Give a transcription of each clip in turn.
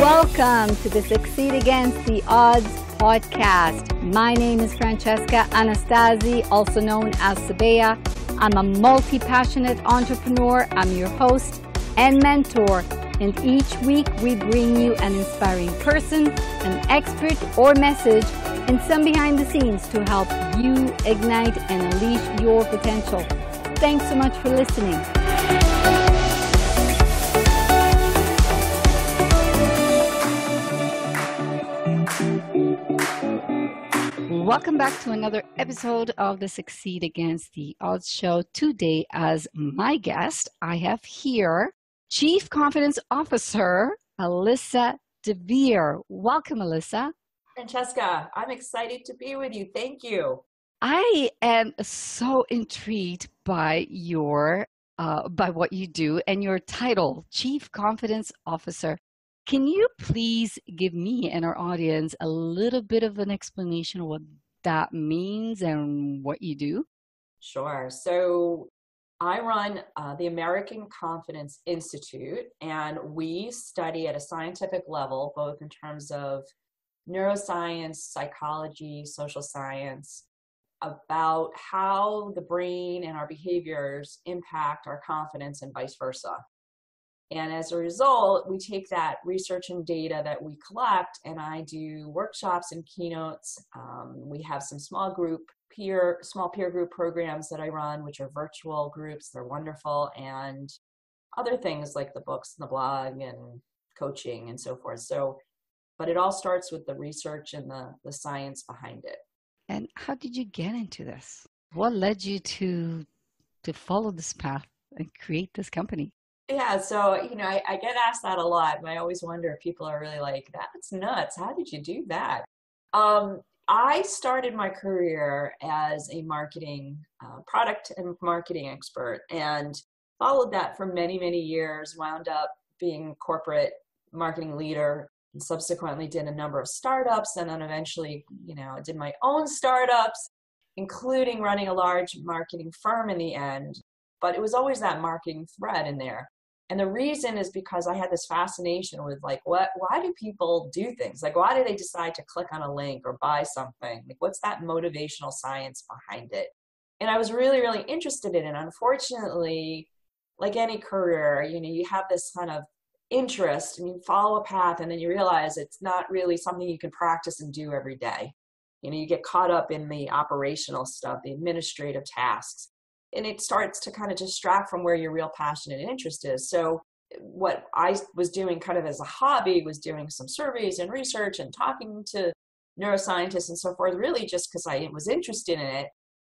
Welcome to the Succeed Against the Odds podcast. My name is Francesca Anastasi, also known as Sabea. I'm a multi-passionate entrepreneur. I'm your host and mentor. And each week we bring you an inspiring person, an expert, or message, and some behind the scenes to help you ignite and unleash your potential. Thanks so much for listening. Welcome back to another episode of the Succeed Against the Odds show. Today, as my guest, I have here Chief Confidence Officer, Alyssa Dver. Welcome, Alyssa. Francesca, I'm excited to be with you. Thank you. I am so intrigued by by what you do and your title, Chief Confidence Officer. Can you please give me and our audience a little bit of an explanation of what that means and what you do? Sure. So I run the American Confidence Institute, and we study at a scientific level, both in terms of neuroscience, psychology, social science, about how the brain and our behaviors impact our confidence and vice versa. And as a result, we take that research and data that we collect, and I do workshops and keynotes. We have some small peer group programs that I run, which are virtual groups. They're wonderful, and other things like the books and the blog and coaching and so forth. But it all starts with the research and the science behind it. And how did you get into this? What led you to follow this path and create this company? Yeah, so, I get asked that a lot, and I always wonder if people are really like, that's nuts. How did you do that? I started my career as a product and marketing expert, and followed that for many, many years, wound up being corporate marketing leader, and subsequently did a number of startups, and then eventually, did my own startups, including running a large marketing firm in the end. But it was always that marketing thread in there. And the reason is because I had this fascination with why do people do things? Why do they decide to click on a link or buy something? What's that motivational science behind it? And I was really, really interested in it. Unfortunately, like any career, you have this kind of interest and you follow a path, and then you realize it's not really something you can practice and do every day. You get caught up in the operational stuff, the administrative tasks. And it starts to kind of distract from where your real passion and interest is. So what I was doing kind of as a hobby was doing some surveys and research and talking to neuroscientists and so forth, really just because I was interested in it.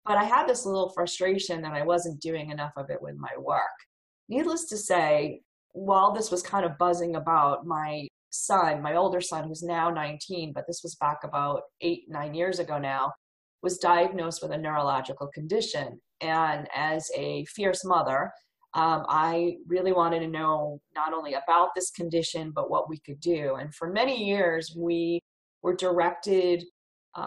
But I had this little frustration that I wasn't doing enough of it with my work. Needless to say, while this was kind of buzzing about, my son, my older son, who's now 19, but this was back about 8-9 years ago now, was diagnosed with a neurological condition. And as a fierce mother, I really wanted to know not only about this condition, but what we could do. And for many years, we were directed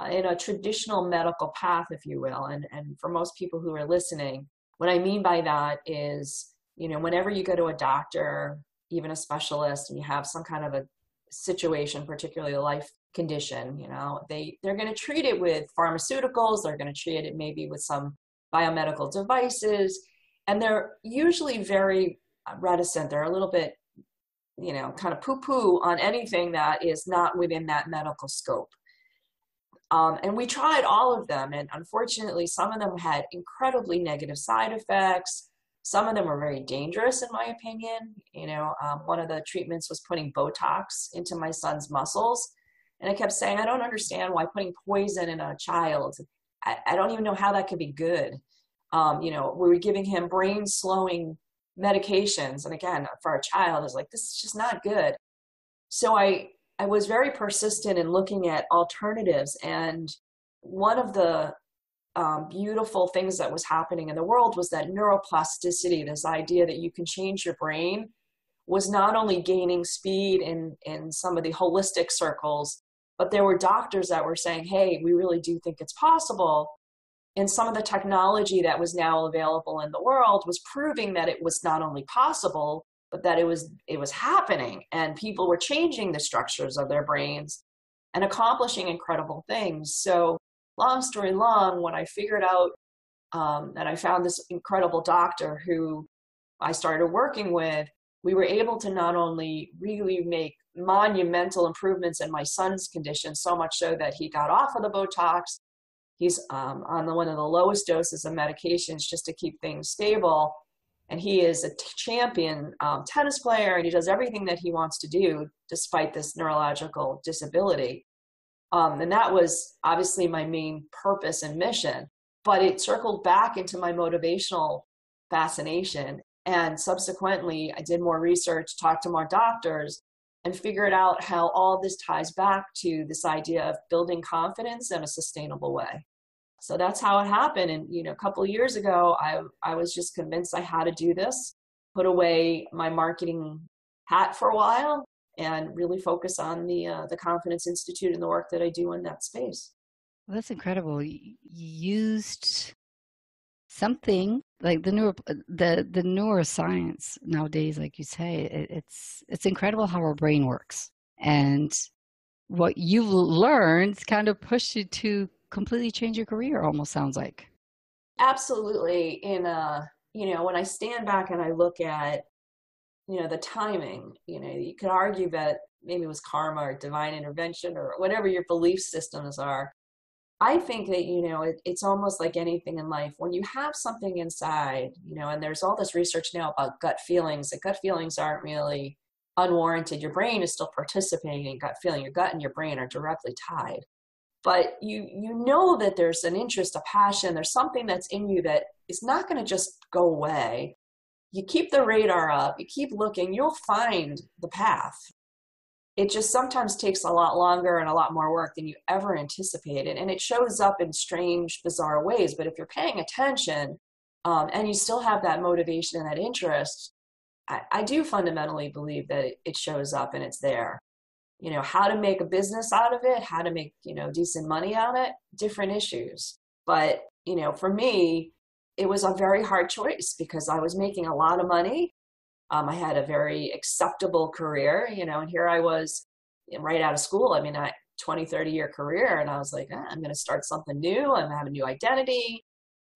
in a traditional medical path, if you will. And for most people who are listening, what I mean by that is, whenever you go to a doctor, even a specialist, and you have some kind of a situation, particularly a life condition, they're going to treat it with pharmaceuticals. They're going to treat it maybe with some biomedical devices, and they're usually very reticent. They're a little bit, kind of poo-poo on anything that is not within that medical scope. And we tried all of them, and unfortunately, some of them had incredibly negative side effects. Some of them were very dangerous, in my opinion. One of the treatments was putting Botox into my son's muscles. And I kept saying, I don't understand why putting poison in a child, I don't even know how that could be good. We were giving him brain slowing medications. And again, for a child, I was like, this is just not good. So I was very persistent in looking at alternatives. And one of the beautiful things that was happening in the world was that neuroplasticity, this idea that you can change your brain, was not only gaining speed in some of the holistic circles, but there were doctors that were saying, hey, we really do think it's possible. And some of the technology that was now available in the world was proving that it was not only possible, but that it was happening and people were changing the structures of their brains and accomplishing incredible things. So long story long, when I figured out that I found this incredible doctor who I started working with, we were able to not only really make monumental improvements in my son's condition, so much so that he got off of the Botox. He's on one of the lowest doses of medications just to keep things stable. And he is a champion tennis player, and he does everything that he wants to do despite this neurological disability. And that was obviously my main purpose and mission. But it circled back into my motivational fascination. And subsequently, I did more research, talked to more doctors, and figured out how all this ties back to this idea of building confidence in a sustainable way. So that's how it happened. And, a couple of years ago, I was just convinced I had to do this, put away my marketing hat for a while, and really focus on the Confidence Institute and the work that I do in that space. Well, that's incredible. You used something like the neuroscience nowadays, like you say, it's incredible how our brain works. And what you've learned kind of pushed you to completely change your career, almost sounds like. Absolutely. And, when I stand back and I look at, the timing, you could argue that maybe it was karma or divine intervention or whatever your belief systems are. I think that, it's almost like anything in life. When you have something inside, and there's all this research now about gut feelings, that gut feelings aren't really unwarranted. Your brain is still participating in gut feeling. Your gut and your brain are directly tied. But you know that there's an interest, a passion, there's something that's in you that is not going to just go away. You keep the radar up, you keep looking, you'll find the path. It just sometimes takes a lot longer and a lot more work than you ever anticipated. And it shows up in strange, bizarre ways. But if you're paying attention and you still have that motivation and that interest, I do fundamentally believe that it shows up and it's there. How to make a business out of it, how to make, decent money on it, different issues. But, for me, it was a very hard choice because I was making a lot of money. I had a very acceptable career, and here I was right out of school. I mean, 20, 30-year career. And I was like, I'm going to start something new. I'm going to have a new identity.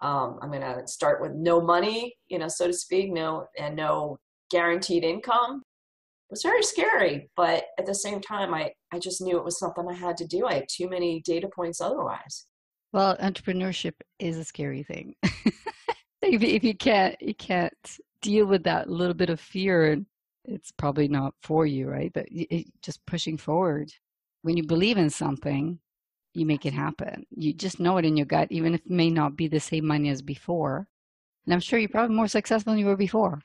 I'm going to start with no money, so to speak, no guaranteed income. It was very scary, but at the same time, I just knew it was something I had to do. I had too many data points otherwise. Well, entrepreneurship is a scary thing. If you can't deal with that little bit of fear, it's probably not for you, right? But just pushing forward. When you believe in something, you make it happen. You just know it in your gut, even if it may not be the same money as before. And I'm sure you're probably more successful than you were before.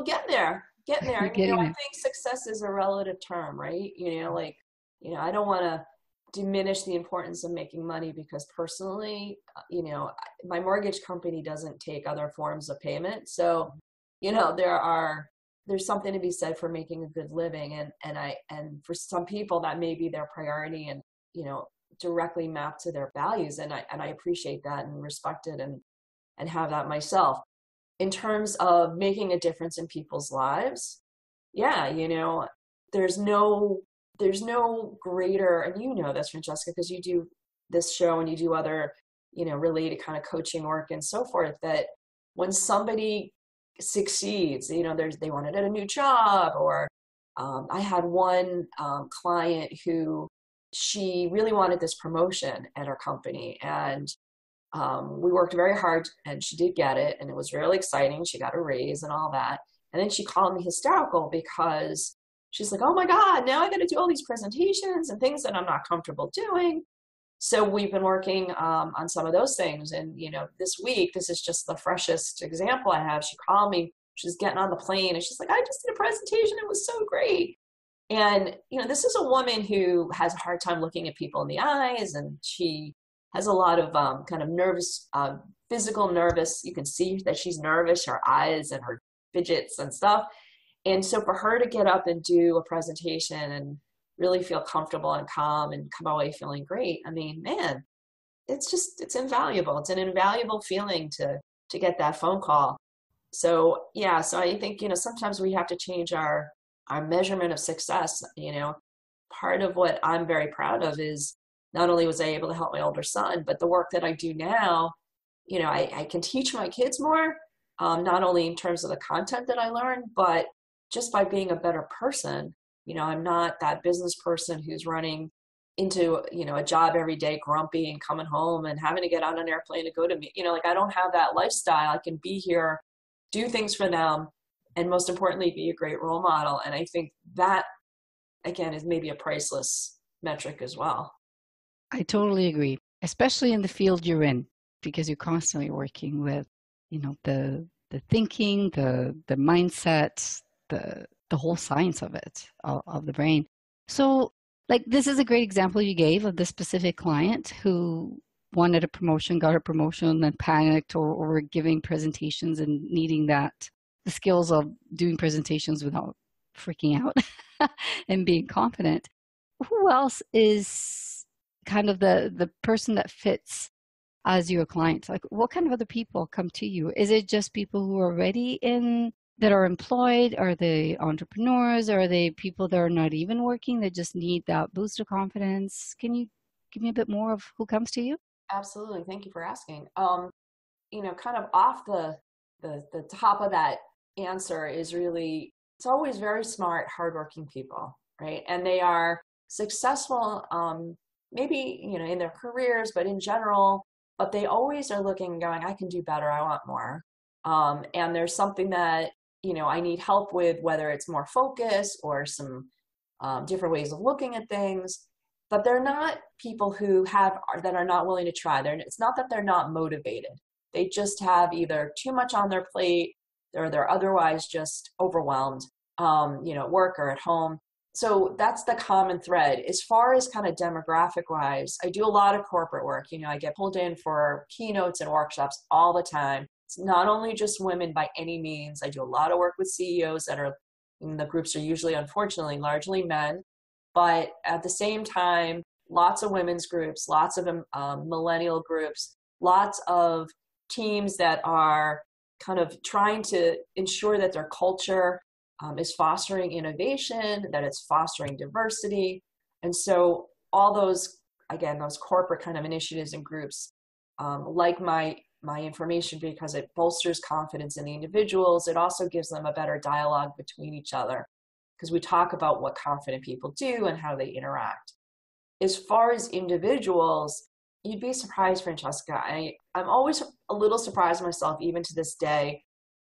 Getting there. I think success is a relative term, right? I don't want to diminish the importance of making money because personally, my mortgage company doesn't take other forms of payment. So, there's something to be said for making a good living. And for some people that may be their priority and, directly mapped to their values. And I appreciate that and respect it and have that myself. In terms of making a difference in people's lives, yeah, there's no greater, and this, Francesca, because you do this show and you do other, related kind of coaching work and so forth, that when somebody succeeds, they wanted a new job, or I had one client who she really wanted this promotion at her company, and we worked very hard and she did get it, and it was really exciting. She got a raise and all that. And then she called me hysterical because she's like, oh my God, now I got to do all these presentations and things that I'm not comfortable doing. So we've been working on some of those things. And, this week, this is just the freshest example I have. She called me, she's getting on the plane and she's like, I just did a presentation. It was so great. And, this is a woman who has a hard time looking at people in the eyes, and she has a lot of kind of nervous, physical nervous. You can see that she's nervous, her eyes and her fidgets and stuff. And so for her to get up and do a presentation and really feel comfortable and calm and come away feeling great, I mean, man, it's invaluable. It's an invaluable feeling to get that phone call. So yeah, so I think, sometimes we have to change our measurement of success. Part of what I'm very proud of is not only was I able to help my older son, but the work that I do now, I can teach my kids more, not only in terms of the content that I learn, but just by being a better person. I'm not that business person who's running into, a job every day, grumpy and coming home and having to get on an airplane to go to me. Like I don't have that lifestyle. I can be here, do things for them, and most importantly, be a great role model. And I think that, again, is maybe a priceless metric as well. I totally agree, especially in the field you're in, because you're constantly working with, the thinking, the mindset, the whole science of it, of the brain. So like this is a great example you gave of this specific client who wanted a promotion, got a promotion, then panicked or giving presentations and needing the skills of doing presentations without freaking out and being confident. Who else is kind of the person that fits as your client? Like what kind of other people come to you? Is it just people who are already that are employed? Are they entrepreneurs? Are they people that are not even working that just need that boost of confidence? Can you give me a bit more of who comes to you? Absolutely. Thank you for asking. Kind of off the top of that answer is really, it's always very smart, hardworking people, right? And they are successful, maybe, in their careers, but in general, but they always are looking and going, I can do better. I want more. And there's something that, I need help with, whether it's more focus or some different ways of looking at things. But they're not people that are not willing to try. It's not that they're not motivated. They just have either too much on their plate or they're otherwise just overwhelmed, at work or at home. So that's the common thread. As far as kind of demographic wise, I do a lot of corporate work. I get pulled in for keynotes and workshops all the time. It's not only just women by any means. I do a lot of work with CEOs the groups are usually, unfortunately, largely men. But at the same time, lots of women's groups, lots of millennial groups, lots of teams that are kind of trying to ensure that their culture is fostering innovation, that it's fostering diversity. And so all those corporate kind of initiatives and groups, like my information, because it bolsters confidence in the individuals. It also gives them a better dialogue between each other, because we talk about what confident people do and how they interact. As far as individuals, you'd be surprised, Francesca. I'm always a little surprised myself, even to this day,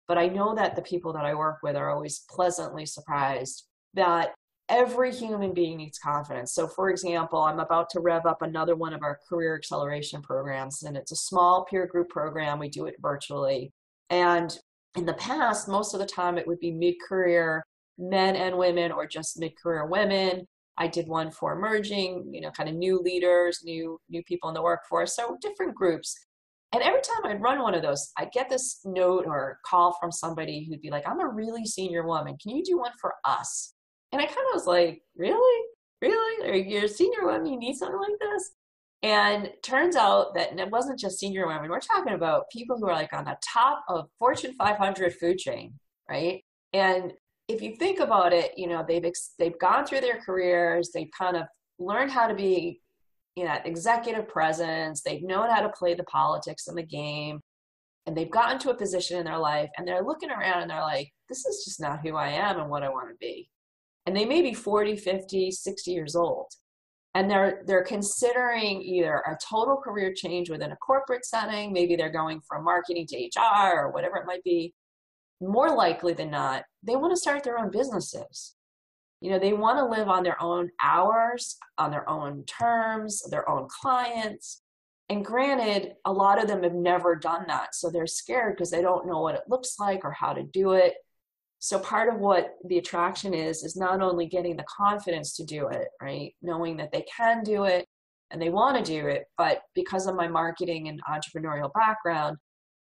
but I know that the people that I work with are always pleasantly surprised that every human being needs confidence. So for example, I'm about to rev up another one of our career acceleration programs, and it's a small peer group program. We do it virtually. And in the past, most of the time it would be mid-career men and women, or just mid-career women. I did one for emerging, kind of new leaders, new people in the workforce, so different groups. And every time I'd run one of those, I'd get this note or call from somebody who'd be like, I'm a really senior woman. Can you do one for us? And I kind of was like, really? Really? You're a senior woman, you need something like this? And turns out that it wasn't just senior women. We're talking about people who are like on the top of Fortune 500 food chain, right? And if you think about it, they've gone through their careers, they've kind of learned how to be, executive presence, they've known how to play the politics in the game, and they've gotten to a position in their life, and they're looking around and they're like, this is just not who I am and what I want to be. And they may be 40, 50, 60 years old. And they're considering either a total career change within a corporate setting, maybe they're going from marketing to HR or whatever it might be. More likely than not, they want to start their own businesses. They want to live on their own hours, on their own terms, their own clients. And granted, a lot of them have never done that. So they're scared because they don't know what it looks like or how to do it. So part of what the attraction is not only getting the confidence to do it, right? Knowing that they can do it and they want to do it, but because of my marketing and entrepreneurial background,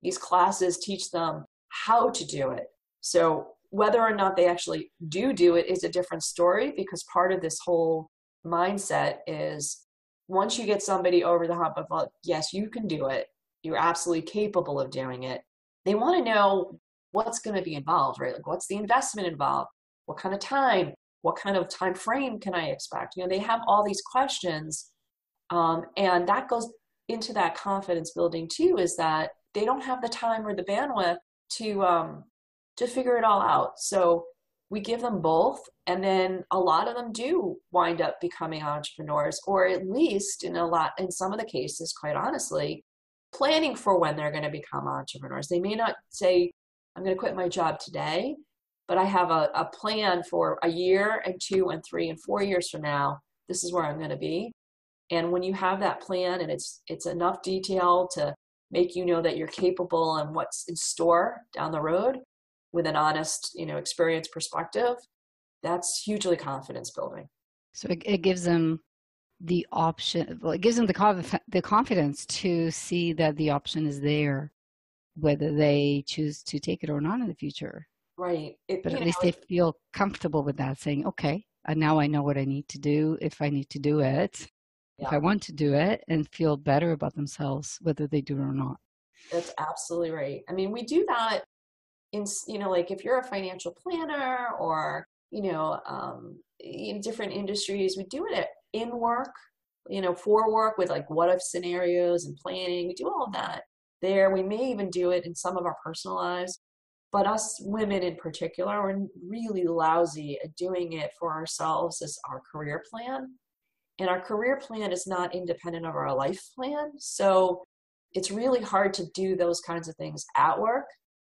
these classes teach them how to do it. So whether or not they actually do it is a different story, because part of this whole mindset is once you get somebody over the hump of, well, yes, you can do it, you're absolutely capable of doing it, they want to know what's going to be involved, right? Like, what's the investment involved? What kind of time? What kind of time frame can I expect? They have all these questions. And that goes into that confidence building too, is that they don't have the time or the bandwidth to figure it all out. So we give them both, and then a lot of them do wind up becoming entrepreneurs, or at least in some of the cases, quite honestly, planning for when they're going to become entrepreneurs. They may not say, I'm going to quit my job today, but I have a plan for a year and 2 and 3 and 4 years from now. This is where I'm going to be. And when you have that plan and it's enough detail to make you know that you're capable and what's in store down the road with an honest, experience perspective, that's hugely confidence building. So it gives them the option, well, it gives them the confidence to see that the option is there, whether they choose to take it or not in the future. Right. But at least they feel comfortable with that, saying, okay, now I know what I need to do if I need to do it. Yeah. If I want to do it, and feel better about themselves, whether they do it or not. That's absolutely right. I mean, we do that in, like if you're a financial planner or, in different industries, we do it in work, for work with like what if scenarios and planning. We do all of that there. We may even do it in some of our personal lives, but us women in particular, are really lousy at doing it for ourselves as our career plan. And our career plan is not independent of our life plan. So it's really hard to do those kinds of things at work.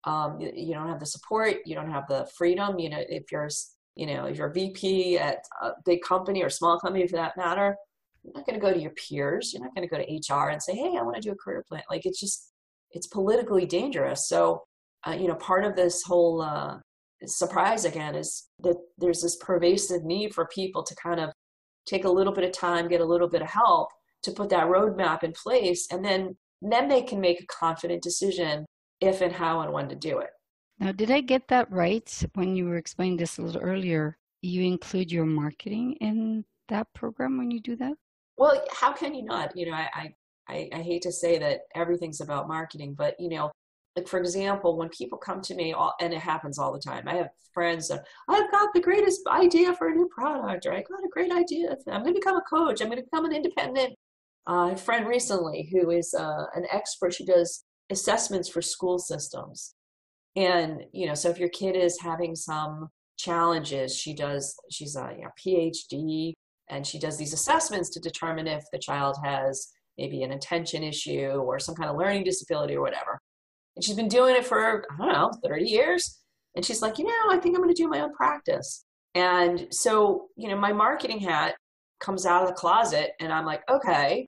You don't have the support. You don't have the freedom. If you're a VP at a big company or small company for that matter, you're not going to go to your peers. You're not going to go to HR and say, hey, I want to do a career plan. Like, it's politically dangerous. So, part of this whole surprise again is that there's this pervasive need for people to kind of take a little bit of time, get a little bit of help to put that roadmap in place. And then they can make a confident decision if and how and when to do it. Now, did I get that right? When you were explaining this a little earlier, you include your marketing in that program when you do that? Well, how can you not? I hate to say that everything's about marketing, but, like, for example, when people come to me, and it happens all the time, I have friends that, I've got the greatest idea for a new product, or I got a great idea. I'm going to become a coach. I'm going to become an independent. A friend recently who is an expert, she does assessments for school systems. And, so if your kid is having some challenges, she's a PhD, and she does these assessments to determine if the child has maybe an attention issue or some kind of learning disability or whatever. And she's been doing it for, 30 years. And she's like, I think I'm going to do my own practice. And so, my marketing hat comes out of the closet, and I'm like, okay,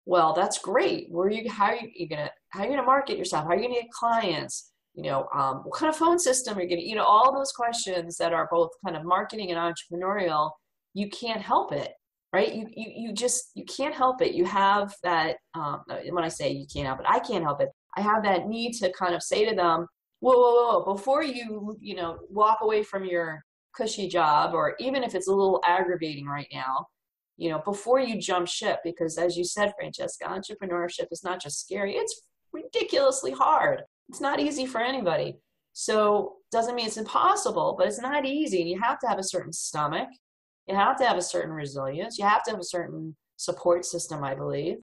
well, that's great. How are you going to market yourself? How are you going to get clients? What kind of phone system are you going to, all those questions that are both kind of marketing and entrepreneurial, you can't help it, right? You can't help it. You have that, when I say you can't help it, I can't help it. I have that need to kind of say to them, whoa, before you, walk away from your cushy job, or even if it's a little aggravating right now, before you jump ship, because as you said, Francesca, entrepreneurship is not just scary, it's ridiculously hard. It's not easy for anybody. So doesn't mean it's impossible, but it's not easy. And you have to have a certain stomach. You have to have a certain resilience. You have to have a certain support system, I believe.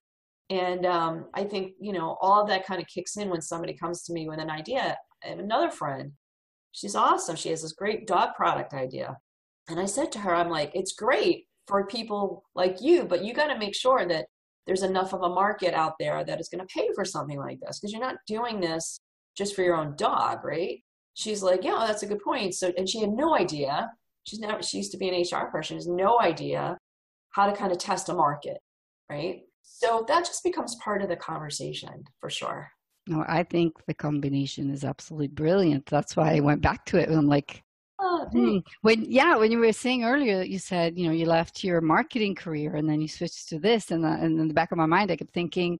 And I think, all of that kind of kicks in when somebody comes to me with an idea. I have another friend. She's awesome. She has this great dog product idea. And I said to her, I'm like, it's great for people like you, but you got to make sure that there's enough of a market out there that is going to pay for something like this, because you're not doing this just for your own dog, right? She's like, yeah, that's a good point. So, and she had no idea. She used to be an HR person. She has no idea how to kind of test a market, right? So that just becomes part of the conversation for sure. No, I think the combination is absolutely brilliant. That's why I went back to it. And I'm like, when you were saying earlier, you said, you left your marketing career and then you switched to this. And in the back of my mind, I kept thinking,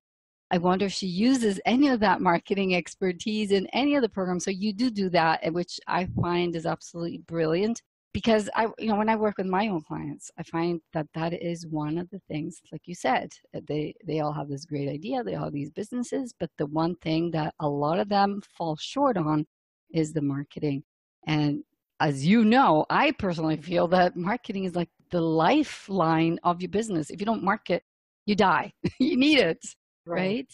I wonder if she uses any of that marketing expertise in any of the programs. So you do that, which I find is absolutely brilliant. Because when I work with my own clients, I find that is one of the things, like you said, they all have this great idea, they all have these businesses, but the one thing that a lot of them fall short on is the marketing. And as you know, I personally feel that marketing is like the lifeline of your business. If you don't market, you die. You need it, right?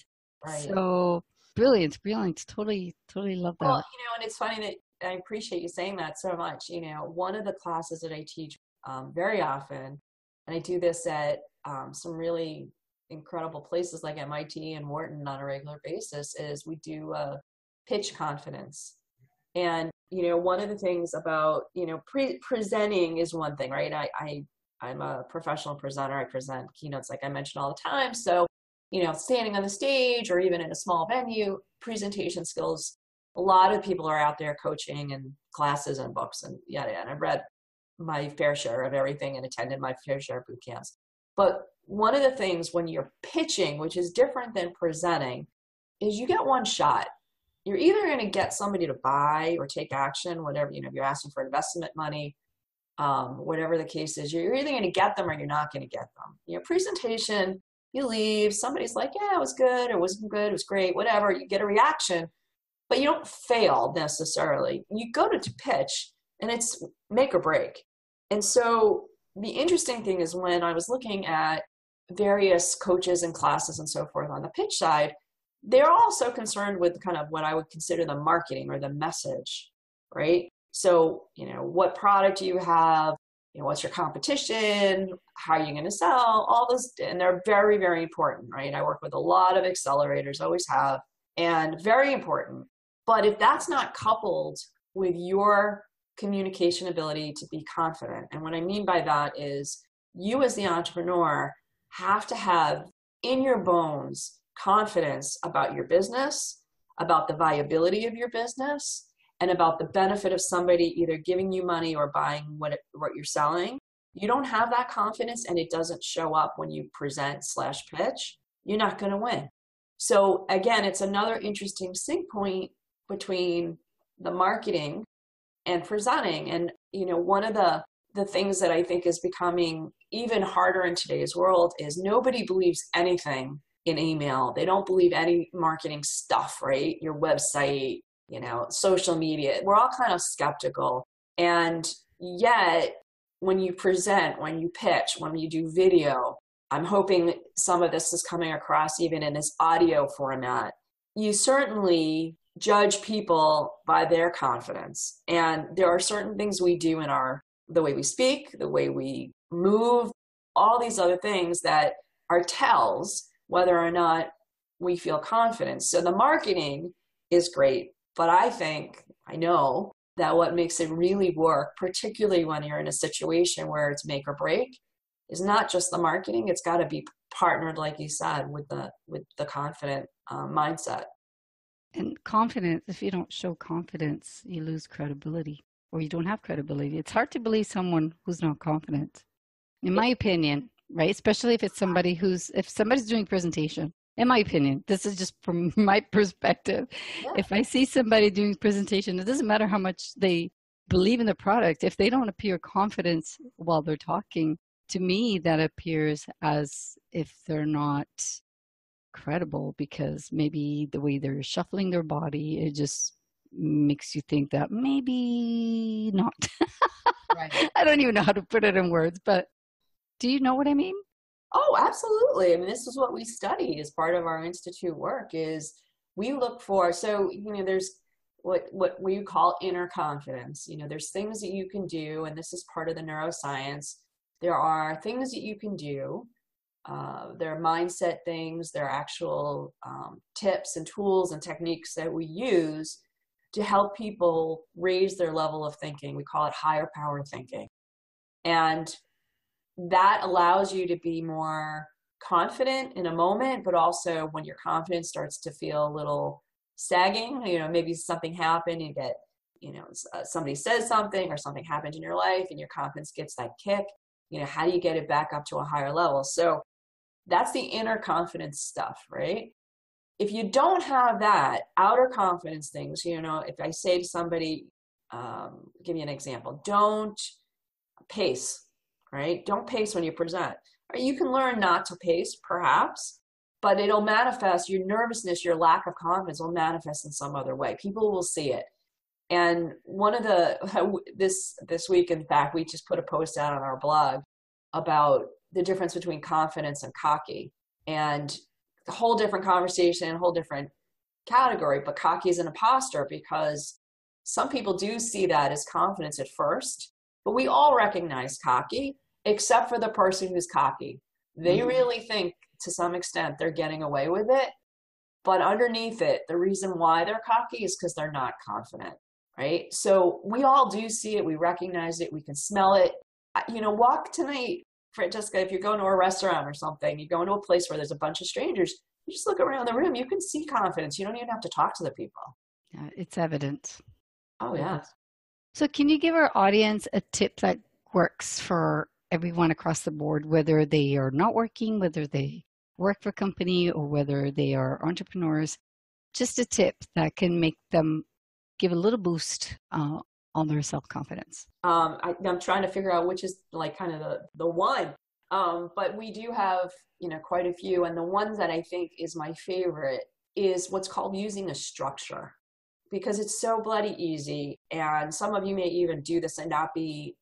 Right. So brilliant. Totally love that. Well, and it's funny that I appreciate you saying that so much. One of the classes that I teach very often, and I do this at some really incredible places like MIT and Wharton on a regular basis, is we do pitch confidence. And, one of the things about, presenting is one thing, right? I'm a professional presenter. I present keynotes, like I mentioned, all the time. So, standing on the stage or even in a small venue, presentation skills, a lot of people are out there coaching and classes and books and yada, yada. And I've read my fair share of everything and attended my fair share of boot camps. But one of the things when you're pitching, which is different than presenting, is you get one shot. You're either going to get somebody to buy or take action, whatever, if you're asking for investment money, whatever the case is, you're either going to get them or you're not going to get them. Presentation, you leave, somebody's like, yeah, it was good, or it wasn't good, it was great, whatever, you get a reaction, but you don't fail necessarily. You go to pitch and it's make or break. And so the interesting thing is when I was looking at various coaches and classes and so forth on the pitch side, they're also concerned with kind of what I would consider the marketing or the message, right? So, what product do you have? What's your competition? How are you going to sell? All those, and they're very, very important, right? I work with a lot of accelerators, always have, and very important. But if that's not coupled with your communication ability to be confident, and what I mean by that is you as the entrepreneur have to have in your bones confidence about your business, about the viability of your business, and about the benefit of somebody either giving you money or buying what you're selling. You don't have that confidence and it doesn't show up when you present/pitch, you're not going to win. So again, it's another interesting sync point between the marketing and presenting. And, one of the things that I think is becoming even harder in today's world is nobody believes anything in email. They don't believe any marketing stuff, right? Your website, social media, we're all kind of skeptical. And yet when you present, when you pitch, when you do video, I'm hoping some of this is coming across even in this audio format. You certainly judge people by their confidence. And there are certain things we do in the way we speak, the way we move, all these other things that are tells whether or not we feel confident. So the marketing is great, but I know that what makes it really work, particularly when you're in a situation where it's make or break, is not just the marketing. It's got to be partnered, like you said, with the confident mindset. And confidence, if you don't show confidence, you lose credibility, or you don't have credibility. It's hard to believe someone who's not confident, in my opinion, right? Especially if if somebody's doing presentation, in my opinion, this is just from my perspective. Yeah. If I see somebody doing presentation, it doesn't matter how much they believe in the product. If they don't appear confident while they're talking, to me, that appears as if they're not credible, because maybe the way they're shuffling their body, it just makes you think that maybe not. Right. I don't even know how to put it in words, but do you know what I mean? Oh, absolutely. I mean, this is what we study as part of our institute work is we look for, so, there's what we call inner confidence. There's things that you can do, and this is part of the neuroscience. There are things that you can do. There are mindset things. There are actual tips and tools and techniques that we use to help people raise their level of thinking. We call it higher power thinking. And that allows you to be more confident in a moment, but also when your confidence starts to feel a little sagging, maybe something happened, you get, somebody says something or something happened in your life and your confidence gets that kick, how do you get it back up to a higher level? So that's the inner confidence stuff, right? If you don't have that outer confidence things, if I say to somebody, give you an example, don't pace, right? Don't pace when you present. You can learn not to pace, perhaps, but it'll manifest, your nervousness, your lack of confidence will manifest in some other way. People will see it. And one of this week, in fact, we just put a post out on our blog about the difference between confidence and cocky, and a whole different conversation, a whole different category. But cocky is an imposter, because some people do see that as confidence at first, but we all recognize cocky, except for the person who's cocky. They really think to some extent they're getting away with it, but underneath it, the reason why they're cocky is because they're not confident, right? So we all do see it. We recognize it. We can smell it. Walk tonight, Francesca, if you're going to a restaurant or something, you go into a place where there's a bunch of strangers, you just look around the room, you can see confidence. You don't even have to talk to the people. Yeah, it's evident. Oh, yeah. So can you give our audience a tip that works for everyone across the board, whether they are not working, whether they work for a company, or whether they are entrepreneurs? Just a tip that can make them give a little boost on their self-confidence. I'm trying to figure out which is like kind of the one. But we do have, quite a few. And the ones that I think is my favorite is what's called using a structure, because it's so bloody easy. And some of you may even do this and not be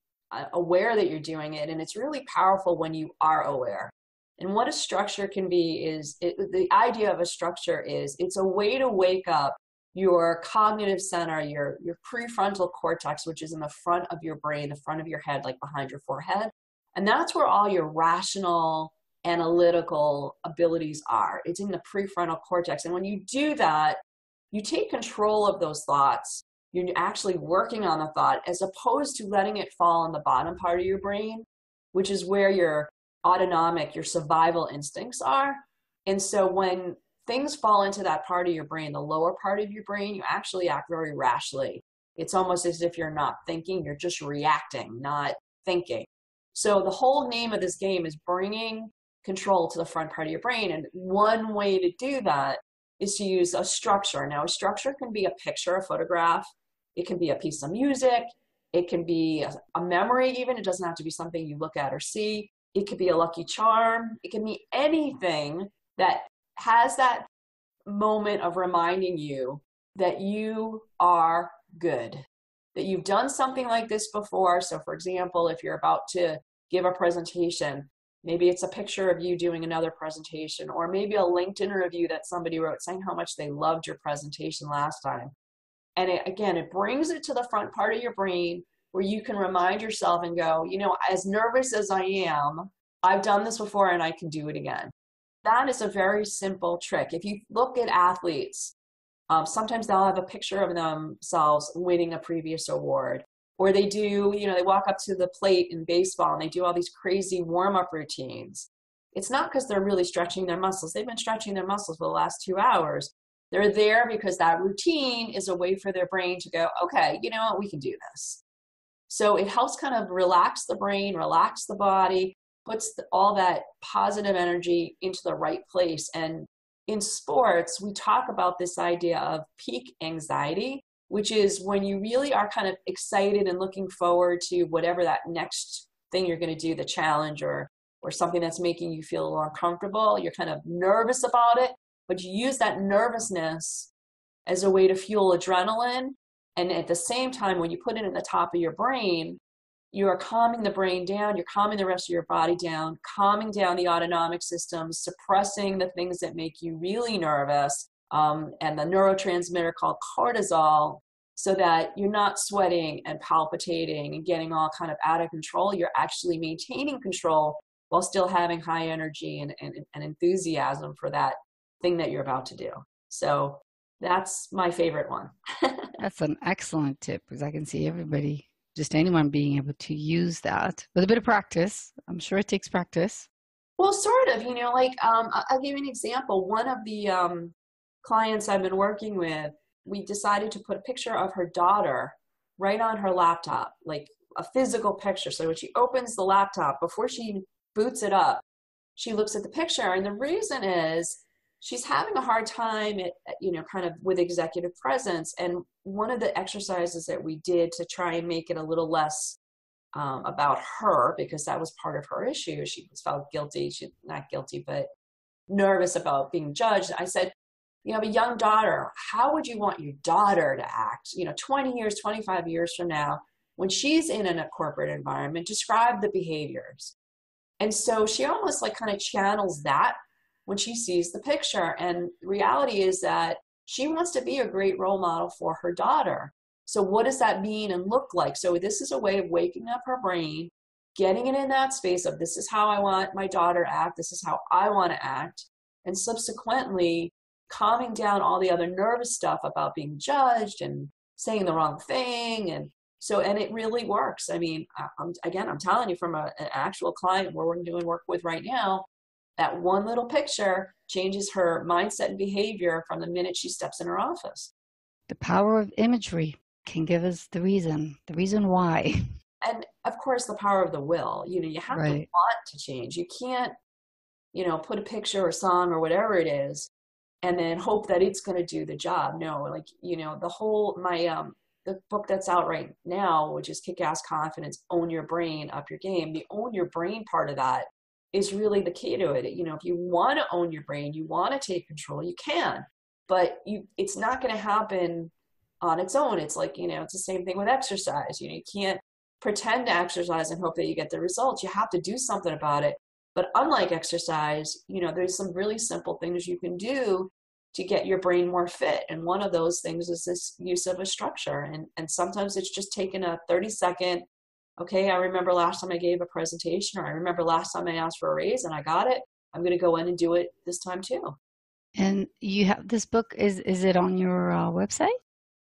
aware that you're doing it. And it's really powerful when you are aware. And what a structure can be is, the idea of a structure is, it's a way to wake up your cognitive center, your prefrontal cortex, which is in the front of your brain, the front of your head, like behind your forehead. And that's where all your rational, analytical abilities are. It's in the prefrontal cortex. And when you do that, you take control of those thoughts. You're actually working on the thought, as opposed to letting it fall in the bottom part of your brain, which is where your autonomic, your survival instincts are. And so when things fall into that part of your brain, the lower part of your brain, you actually act very rashly. It's almost as if you're not thinking, you're just reacting, not thinking. So the whole name of this game is bringing control to the front part of your brain. And one way to do that is to use a structure. Now, a structure can be a picture, a photograph. It can be a piece of music. It can be a memory even. It doesn't have to be something you look at or see. It could be a lucky charm. It can be anything that has that moment of reminding you that you are good, that you've done something like this before. So for example, if you're about to give a presentation, maybe it's a picture of you doing another presentation, or maybe a LinkedIn review that somebody wrote saying how much they loved your presentation last time. And it brings it to the front part of your brain where you can remind yourself and go, as nervous as I am, I've done this before and I can do it again. That is a very simple trick. If you look at athletes, sometimes they'll have a picture of themselves winning a previous award, or they do, they walk up to the plate in baseball and they do all these crazy warm-up routines. It's not because they're really stretching their muscles. They've been stretching their muscles for the last 2 hours. They're there because that routine is a way for their brain to go, okay, you know what, we can do this. So it helps kind of relax the brain, relax the body, puts all that positive energy into the right place. And in sports, we talk about this idea of peak anxiety, which is when you really are kind of excited and looking forward to whatever that next thing you're going to do, the challenge or something that's making you feel a little uncomfortable. You're kind of nervous about it, but you use that nervousness as a way to fuel adrenaline. And at the same time, when you put it in the top of your brain, you are calming the brain down, you're calming the rest of your body down, calming down the autonomic system, suppressing the things that make you really nervous, and the neurotransmitter called cortisol, so that you're not sweating and palpitating and getting all kind of out of control. You're actually maintaining control while still having high energy and enthusiasm for that thing that you're about to do. So that's my favorite one. That's an excellent tip, because I can see everybody, just anyone being able to use that with a bit of practice. I'm sure it takes practice. Well, sort of, I'll give you an example. One of the clients I've been working with, we decided to put a picture of her daughter right on her laptop, like a physical picture. So when she opens the laptop, before she boots it up, she looks at the picture. And the reason is she's having a hard time kind of with executive presence. And one of the exercises that we did to try and make it a little less about her, because that was part of her issue. She was felt guilty. Not guilty, but nervous about being judged. I said, You have a young daughter. How would you want your daughter to act, 20 years, 25 years from now, when she's in a corporate environment? Describe the behaviors. And so she almost like kind of channels that when she sees the picture. And the reality is that she wants to be a great role model for her daughter. So what does that mean and look like? So this is a way of waking up her brain, getting it in that space of, this is how I want my daughter to act. This is how I want to act. And subsequently calming down all the other nervous stuff about being judged and saying the wrong thing. And it really works. I mean, I'm telling you from an actual client we're doing work with right now, that one little picture changes her mindset and behavior from the minute she steps in her office. The power of imagery can give us the reason why. And of course, the power of the will. You have to want to change. You can't, put a picture or song or whatever it is and then hope that it's going to do the job. No, the book that's out right now, which is Kickass Confidence, Own Your Brain, Up Your Game. The own your brain part of that is really the key to it. If you want to own your brain, you want to take control, you can, but it's not going to happen on its own. It's like, it's the same thing with exercise. You can't pretend to exercise and hope that you get the results. You have to do something about it. But unlike exercise, there's some really simple things you can do to get your brain more fit. And one of those things is this use of a structure. And sometimes it's just taking a 30-second, okay, I remember last time I gave a presentation, or I remember last time I asked for a raise and I got it. I'm going to go in and do it this time too. And you have this book, is it on your website?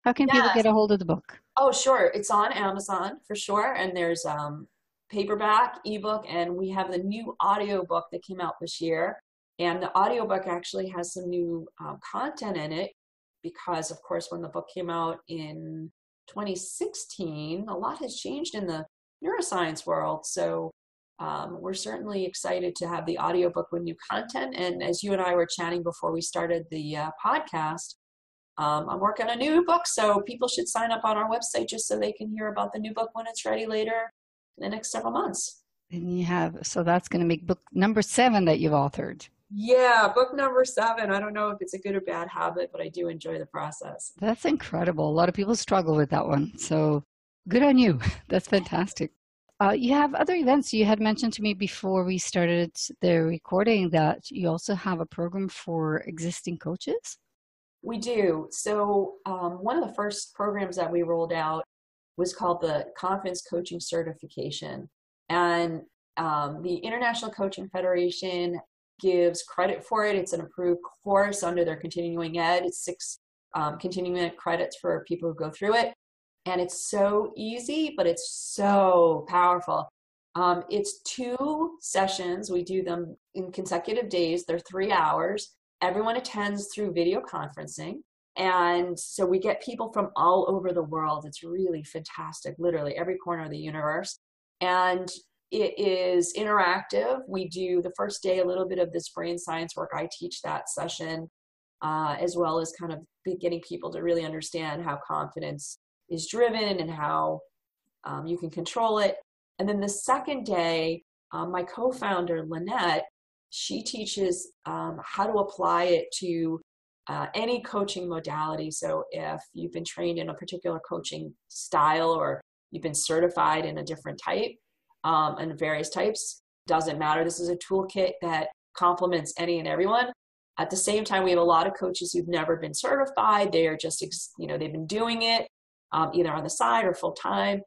How can people get a hold of the book? Oh, sure. It's on Amazon for sure. And there's paperback, ebook, and we have the new audio book that came out this year. And the audiobook actually has some new content in it because, of course, when the book came out in 2016, a lot has changed in the neuroscience world. So we're certainly excited to have the audiobook with new content. And as you and I were chatting before we started the podcast, I'm working on a new book. So people should sign up on our website just so they can hear about the new book when it's ready later in the next several months. And so that's going to make book number 7 that you've authored. Yeah, book number 7. I don't know if it's a good or bad habit, but I do enjoy the process. That's incredible. A lot of people struggle with that one. So good on you. That's fantastic. You have other events. You had mentioned to me before we started the recording that you also have a program for existing coaches. We do. So one of the first programs that we rolled out was called the Confidence Coaching Certification. And the International Coaching Federation gives credit for it. It's an approved course under their continuing ed. It's 6 continuing ed credits for people who go through it. And it's so easy, but it's so powerful. It's 2 sessions. We do them in consecutive days. They're 3 hours. Everyone attends through video conferencing. And so we get people from all over the world. It's really fantastic, literally every corner of the universe. And it is interactive. We do the first day a little bit of this brain science work. I teach that session, as well as kind of getting people to really understand how confidence is driven and how you can control it. And then the second day, my co-founder, Lynette, she teaches how to apply it to any coaching modality. So if you've been trained in a particular coaching style or you've been certified in a different type, and various types, doesn't matter. This is a toolkit that complements any and everyone. At the same time, we have a lot of coaches who've never been certified. They are just, they've been doing it either on the side or full time.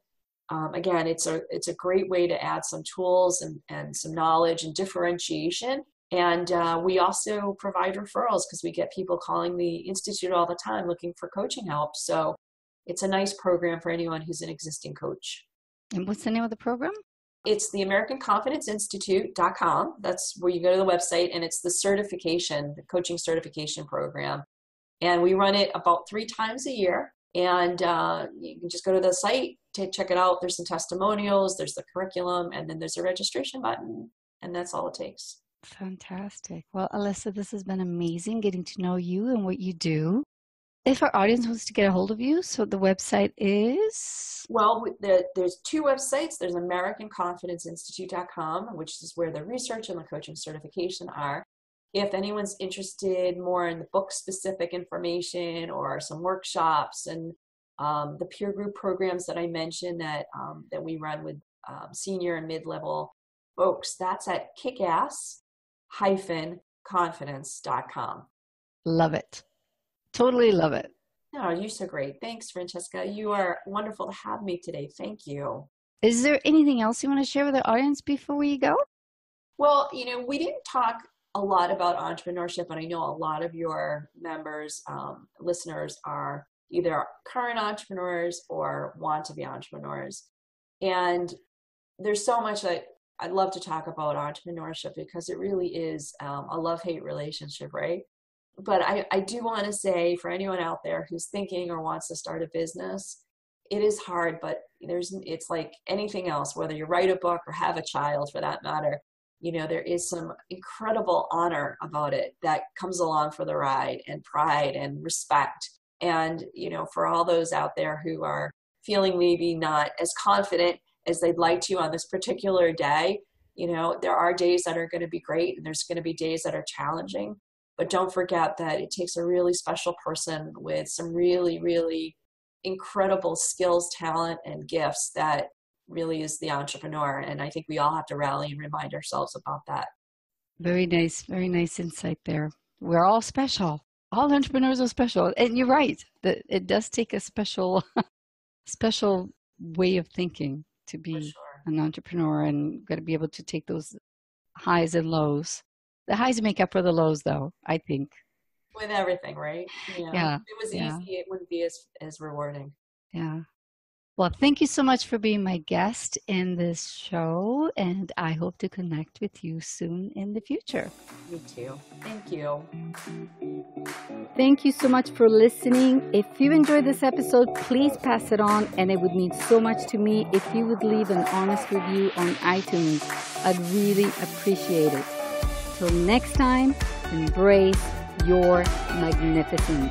Again, it's a great way to add some tools and some knowledge and differentiation. And we also provide referrals because we get people calling the Institute all the time looking for coaching help. So it's a nice program for anyone who's an existing coach. And what's the name of the program? It's the AmericanConfidenceInstitute.com. That's where you go to the website, and it's the coaching certification program. And we run it about 3 times a year. And you can just go to the site to check it out. There's some testimonials, there's the curriculum, and then there's a registration button. And that's all it takes. Fantastic. Well, Alyssa, this has been amazing getting to know you and what you do. If our audience wants to get a hold of you, so the website is? Well, there's 2 websites. There's AmericanConfidenceInstitute.com, which is where the research and the coaching certification are. if anyone's interested more in the book specific information or some workshops and the peer group programs that I mentioned that we run with senior and mid-level folks, that's at kickass-confidence.com. Love it. Totally love it. No, you're so great. Thanks, Francesca. You are wonderful to have me today. Thank you. Is there anything else you want to share with the audience before we go? Well, we didn't talk a lot about entrepreneurship, and I know a lot of your members, listeners are either current entrepreneurs or want to be entrepreneurs. And there's so much that I'd love to talk about entrepreneurship because it really is a love-hate relationship, right? But I do want to say for anyone out there who's thinking or wants to start a business, it is hard, but it's like anything else, whether you write a book or have a child for that matter, there is some incredible honor about it that comes along for the ride, and pride and respect. And, for all those out there who are feeling maybe not as confident as they'd like to on this particular day, there are days that are going to be great and there's going to be days that are challenging. But don't forget that it takes a really special person with some really, really incredible skills, talent, and gifts that really is the entrepreneur. And I think we all have to rally and remind ourselves about that. Very nice insight there. We're all special. All entrepreneurs are special. And you're right, that it does take a special way of thinking to be an entrepreneur, and got to be able to take those highs and lows. The highs make up for the lows, though, I think. With everything, right? Yeah. If it was easy, it wouldn't be as rewarding. Yeah. Well, thank you so much for being my guest in this show, and I hope to connect with you soon in the future. Me too. Thank you. Thank you so much for listening. If you enjoyed this episode, please pass it on, and it would mean so much to me if you would leave an honest review on iTunes. I'd really appreciate it. Till next time, embrace your magnificence.